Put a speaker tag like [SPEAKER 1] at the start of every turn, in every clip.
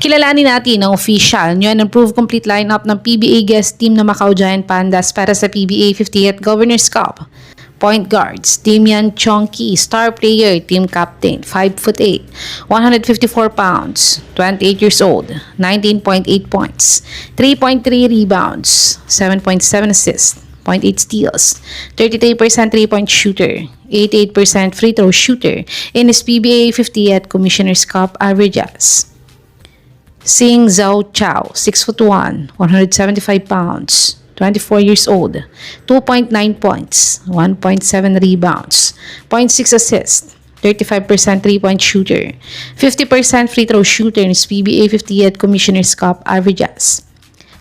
[SPEAKER 1] Kilalanin natin ang official new and improved complete lineup ng PBA guest team na Macau Giant Pandas para sa PBA 50th Governors Cup. Point guards, Damian Chonky, star player, team captain, 5'8", 154 pounds, 28 years old, 19.8 points, 3.3 rebounds, 7.7 assists, 0.8 steals, 33% 3-point shooter, 88% free throw shooter in his PBA 50th Commissioner's Cup averages. Sing Zhao Chao, 6'1", 175 pounds, 24 years old, 2.9 points, 1.7 rebounds, 0.6 assists, 35% 3-point shooter, 50% free throw shooter in his PBA 50th Commissioner's Cup averages.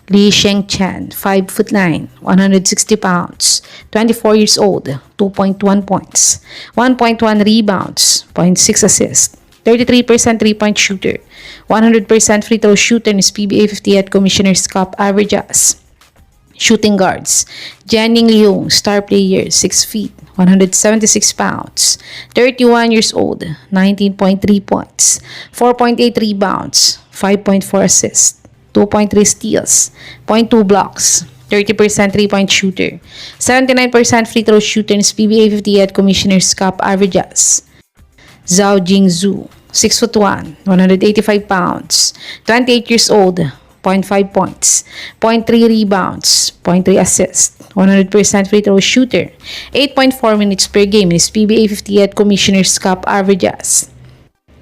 [SPEAKER 1] Li Shengchen, 5'9", 160 pounds, 24 years old, 2.1 points, 1.1 rebounds, 0.6 assists, 33% 3-point shooter, 100% free throw shooter in his PBA 50th Commissioner's Cup averages. Shooting guards, Jianing Liu, star player, 6 feet, 176 pounds, 31 years old, 19.3 points, 4.8 rebounds, 5.4 assists, 2.3 steals, 0.2 blocks, 30% 3-point shooter, 79% free throw shooter in his PBA 50th Commissioner's Cup averages. Zhao Jingzhu, 6'1", 185 pounds, 28 years old, 0.5 points, 0.3 rebounds, 0.3 assists, 100% free throw shooter, 8.4 minutes per game in his PBA 50th Commissioner's Cup averages.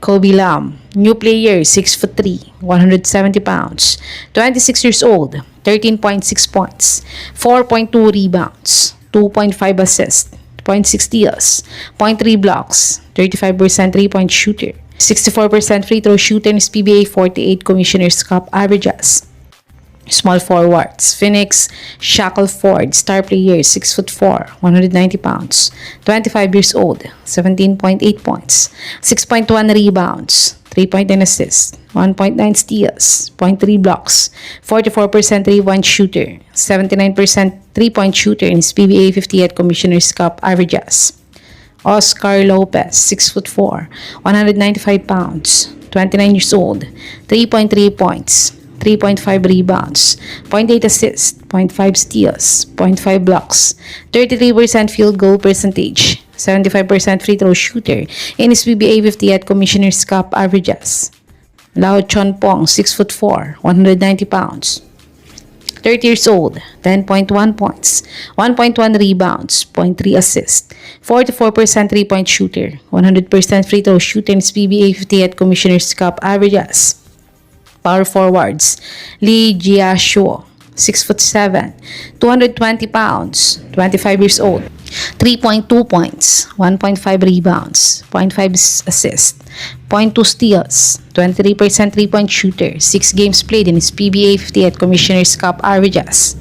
[SPEAKER 1] Kobe Lam, new player, 6'3", 170 pounds, 26 years old, 13.6 points, 4.2 rebounds, 2.5 assists, 0.6 steals, 0.3 blocks, 35% 3-point shooter, 64% free throw shooter in his PBA 48 Commissioner's Cup averages. Small forwards, Phoenix Shackelford, star player, 6'4", 190 pounds, 25 years old, 17.8 points, 6.1 rebounds, 3.9 assists, 1.9 steals, 0.3 blocks, 44% 3-point shooter, 79% 3-point shooter in his PBA 50th Commissioner's Cup averages. Oscar Lopez, 6'4", 195 pounds, 29 years old, 3.3 points, 3.5 rebounds, 0.8 assists, 0.5 steals, 0.5 blocks, 33% field goal percentage, 75% free throw shooter in his PBA 50th Commissioner's Cup averages. Lao Chonpong, 6'4", 190 pounds, 30 years old, 10.1 points, 1.1 rebounds, 0.3 assists, 44% 3-point shooter, 100% free throw shooter in his PBA 50th Commissioner's Cup averages. Power forwards, Lee Jiashuo, 6'7", 220 pounds, 25 years old, 3.2 points, 1.5 rebounds, 0.5 assists, 0.2 steals, 23% 3-point shooter, 6 games played in his PBA 50th Commissioner's Cup averages.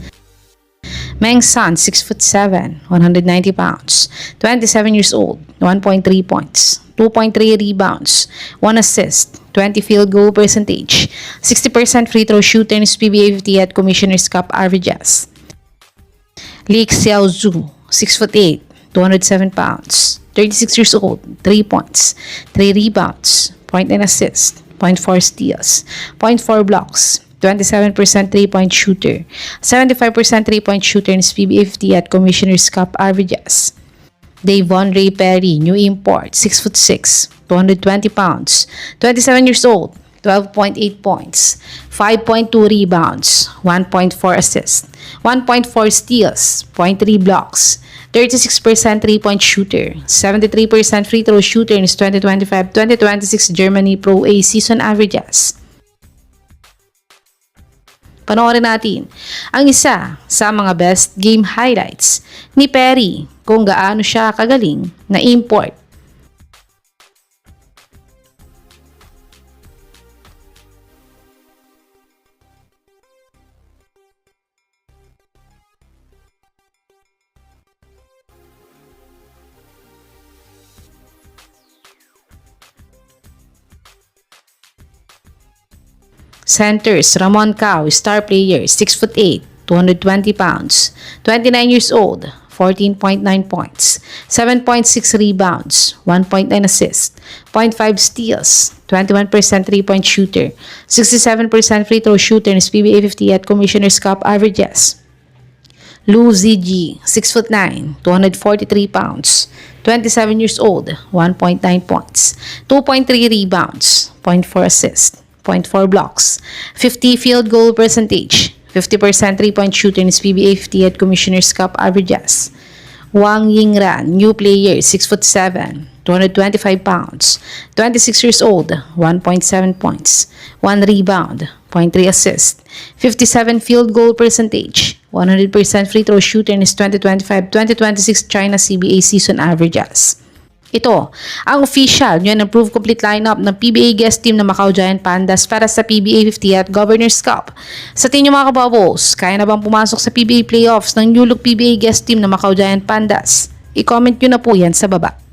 [SPEAKER 1] Meng San, 6'7", 190 pounds, 27 years old, 1.3 points, 2.3 rebounds, 1 assist, 20 field goal percentage, 60% free throw shooter in his PBA 50th Commissioner's Cup averages. Li Xiaozhu, 6'8", 207 pounds, 36 years old, 3 points, 3 rebounds, 0.9 assists, 0.4 steals, 0.4 blocks, 27% 3-point shooter, 75% 3-point shooter in his PBA 50th Commissioner's Cup averages. Davon Ray Perry, new import, 6'6", 220 pounds, 27 years old, 12.8 points, 5.2 rebounds, 1.4 assists, 1.4 steals, 0.3 blocks, 36% 3-point shooter, 73% free throw shooter in his 2025-2026 Germany Pro A season averages. Panoorin natin ang isa sa mga best game highlights ni Perry kung gaano siya kagaling na import. Centers, Ramon Cao, star player, 6'8", 220 pounds, 29 years old, 14.9 points, 7.6 rebounds, 1.9 assists, 0.5 steals, 21% three-point shooter, 67% free throw shooter in his PBA 50th Commissioner's Cup averages. Lou ZG, 6'9", 243 pounds, 27 years old, 1.9 points, 2.3 rebounds, 0.4 assists, 0.4 blocks, 50 field goal percentage, 50% three-point shooter in his PBA 50th Commissioner's Cup averages. Wang Yingran, new player, 6'7", 225 pounds, 26 years old, 1.7 points, 1 rebound, 0.3 assist, 57 field goal percentage, 100% free throw shooter in his 2025-2026 China CBA season averages. Ito, ang official new and improved complete lineup ng PBA guest team ng Macau Giant Pandas para sa PBA 50th Governor's Cup. Sa tingin nyo mga kababos, kaya na bang pumasok sa PBA playoffs ng new look PBA guest team ng Macau Giant Pandas? I-comment nyo na po yan sa baba.